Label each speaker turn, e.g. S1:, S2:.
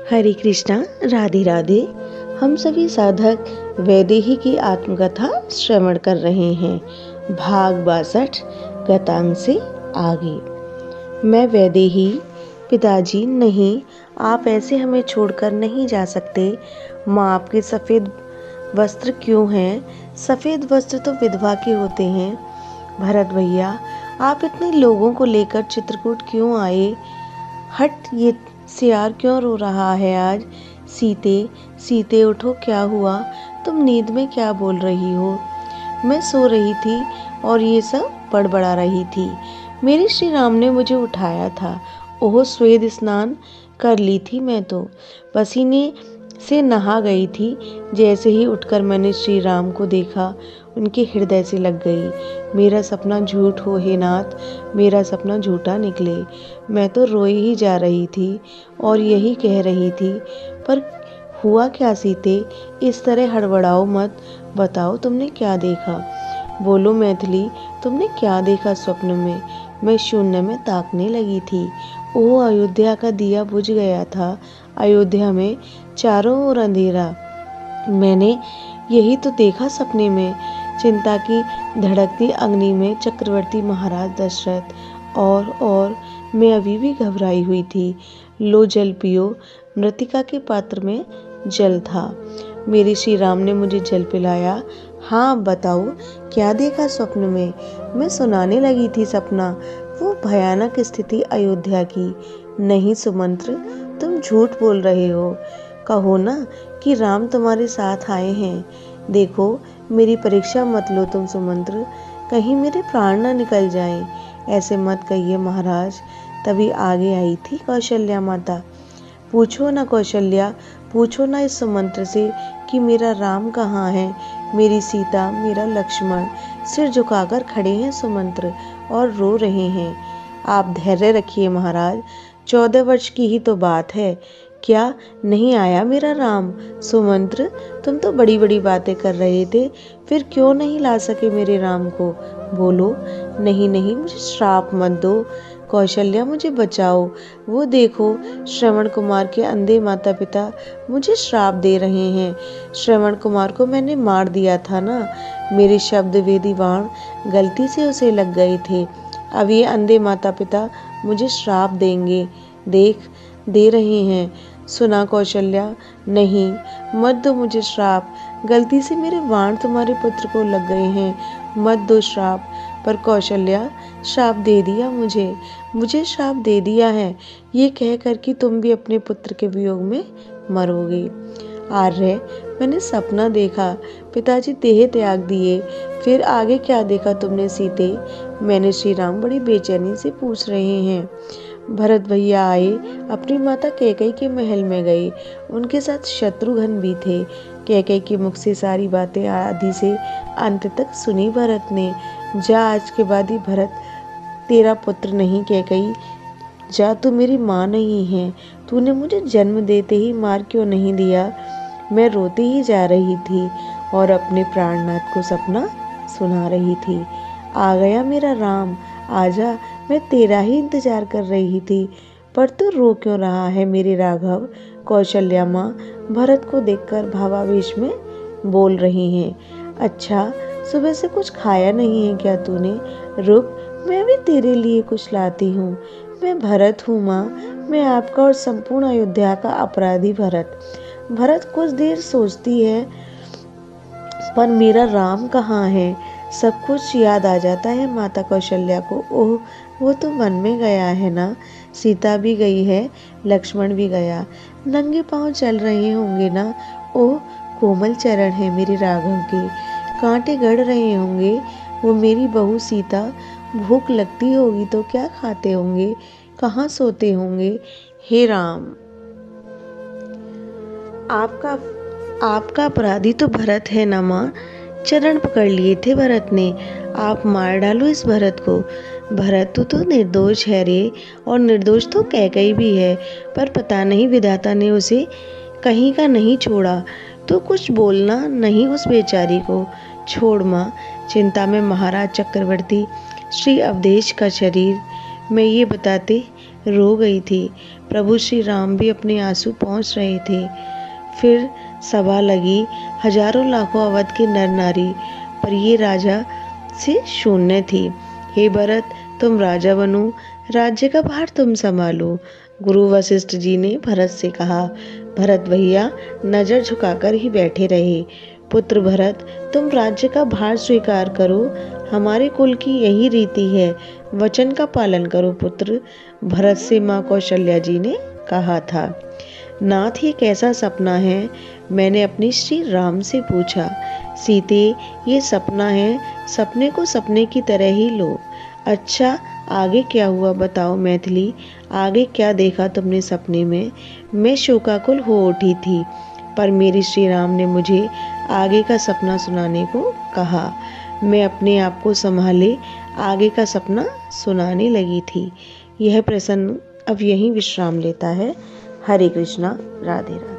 S1: हरे कृष्णा, राधे राधे। हम सभी साधक वैदेही की आत्मकथा श्रवण कर रहे हैं। भाग 62 गतांग से आगे। मैं वैदेही। पिताजी नहीं, आप ऐसे हमें छोड़कर नहीं जा सकते। माँ, आपके सफ़ेद वस्त्र क्यों हैं? सफ़ेद वस्त्र तो विधवा के होते हैं। भरत भैया, आप इतने लोगों को लेकर चित्रकूट क्यों आए? हट, ये सियार क्यों रो रहा है आज? सीते, सीते उठो, क्या हुआ? तुम नींद में क्या बोल रही हो? मैं सो रही थी और ये सब बड़बड़ा रही थी। मेरे श्री राम ने मुझे उठाया था। ओह, स्वेद स्नान कर ली थी मैं तो, पसीने से नहा गई थी। जैसे ही उठकर मैंने श्री राम को देखा, उनके हृदय से लग गई। मेरा सपना झूठ हो हे नाथ, मेरा सपना झूठा निकले। मैं तो रोई ही जा रही थी और यही कह रही थी, पर हुआ क्या सीते? इस तरह हड़बड़ाओ मत, बताओ तुमने क्या देखा? बोलो मैथिली, तुमने क्या देखा स्वप्न में? मैं शून्य में ताकने लगी थी। ओह, अयोध्या का दिया बुझ गया था। अयोध्या में चारों ओर अंधेरा। मैंने यही तो देखा सपने में। चिंता की धड़कती अग्नि में चक्रवर्ती महाराज दशरथ और मैं अभी भी घबराई हुई थी। लो जल पियो। मृतिका के पात्र में जल था। मेरे श्री राम ने मुझे जल पिलाया। हाँ, बताओ क्या देखा स्वप्न में? मैं सुनाने लगी थी सपना, वो भयानक स्थिति अयोध्या की। नहीं सुमंत्र, तुम झूठ बोल रहे हो। कहो ना कि राम तुम्हारे साथ आए हैं। देखो, मेरी परीक्षा मत लो तुम सुमंत्र, कहीं मेरे प्राण न निकल जाएं। ऐसे मत कहिए महाराज। तभी आगे आई थी कौशल्या माता। पूछो ना कौशल्या, पूछो ना इस सुमंत्र से कि मेरा राम कहाँ है, मेरी सीता, मेरा लक्ष्मण। सिर झुकाकर खड़े हैं सुमंत्र और रो रहे हैं। आप धैर्य रखिए महाराज, 14 वर्ष की ही तो बात है। क्या नहीं आया मेरा राम? सुमंत्र, तुम तो बड़ी बड़ी बातें कर रहे थे, फिर क्यों नहीं ला सके मेरे राम को? बोलो। नहीं नहीं, मुझे श्राप मत दो। कौशल्या, मुझे बचाओ। वो देखो, श्रवण कुमार के अंधे माता पिता मुझे श्राप दे रहे हैं। श्रवण कुमार को मैंने मार दिया था ना, मेरे शब्द वेदी बाण गलती से उसे लग गए थे। अब ये अंधे माता पिता मुझे श्राप देंगे। देख, दे रहे हैं। सुना कौशल्या? नहीं, मत दो मुझे श्राप। गलती से मेरे बाण तुम्हारे पुत्र को लग गए हैं, मत दो श्राप। पर कौशल्या, श्राप दे दिया मुझे श्राप दे दिया है, ये कह कर कि तुम भी अपने पुत्र के वियोग में मरोगे। आर्य, मैंने सपना देखा, पिताजी देह त्याग दिए। फिर आगे क्या देखा तुमने सीते? मैंने श्री राम बड़ी बेचैनी से पूछ रहे हैं। भरत भैया आए, अपनी माता कैकेयी के महल में गए। उनके साथ शत्रुघ्न भी थे। कैकेयी के मुख से सारी बातें आदि से अंत तक सुनी भरत ने। जा, आज के बाद ही भरत तेरा पुत्र नहीं कैकेयी। जा, तू मेरी माँ नहीं है। तूने मुझे जन्म देते ही मार क्यों नहीं दिया? मैं रोती ही जा रही थी और अपने प्राणनाथ को सपना सुना रही थी। आ गया मेरा राम, आजा, मैं तेरा ही इंतजार कर रही थी। पर तू रो क्यों रहा है मेरे राघव? कौशल्या माँ भरत को देखकर भावावेश में बोल रही हैं। अच्छा, सुबह से कुछ खाया नहीं है क्या तूने? रुक, मैं भी तेरे लिए कुछ लाती हूँ। मैं भरत हूँ माँ, मैं आपका और संपूर्ण अयोध्या का अपराधी भरत। भरत कुछ देर सोचती है, पर मेरा राम कहाँ है? सब कुछ याद आ जाता है माता कौशल्या को। ओह, वो तो वन में गया है ना। सीता भी गई है, लक्ष्मण भी गया। नंगे पांव चल रहे होंगे ना। ओह, कोमल चरण है मेरे राघव के, कांटे गड़ रहे होंगे। वो मेरी बहू सीता, भूख लगती होगी तो क्या खाते होंगे, कहाँ सोते होंगे? हे राम, आपका अपराधी तो भरत है ना माँ। चरण पकड़ लिए थे भरत ने। आप मार डालो इस भरत को। भरत तो निर्दोष है रे, और निर्दोष तो कैकेयी भी है, पर पता नहीं विधाता ने उसे कहीं का नहीं छोड़ा। तो कुछ बोलना नहीं उस बेचारी को। छोड़ माँ, चिंता में महाराज चक्रवर्ती श्री अवधेश का शरीर। मैं ये बताते रो गई थी। प्रभु श्री राम भी अपने आंसू पोंछ रहे थे। फिर सभा लगी। हजारों लाखों अवध के नर नारी, पर ये राजा से शून्य थी। हे भरत, तुम राजा बनो, राज्य का भार तुम संभालो। गुरु वशिष्ठ जी ने भरत से कहा। भरत भैया नजर झुकाकर ही बैठे रहे। पुत्र भरत, तुम राज्य का भार स्वीकार करो, हमारे कुल की यही रीति है। वचन का पालन करो पुत्र, भरत से माँ कौशल्या जी ने कहा था। नाथ, ये कैसा सपना है? मैंने अपने श्री राम से पूछा। सीते, ये सपना है, सपने को सपने की तरह ही लो। अच्छा, आगे क्या हुआ बताओ मैथिली, आगे क्या देखा तुमने सपने में? मैं शोकाकुल हो उठी थी, पर मेरे श्री राम ने मुझे आगे का सपना सुनाने को कहा। मैं अपने आप को संभाले आगे का सपना सुनाने लगी थी। यह प्रसंग अब यहीं विश्राम लेता है। हरे कृष्णा, राधे राधे।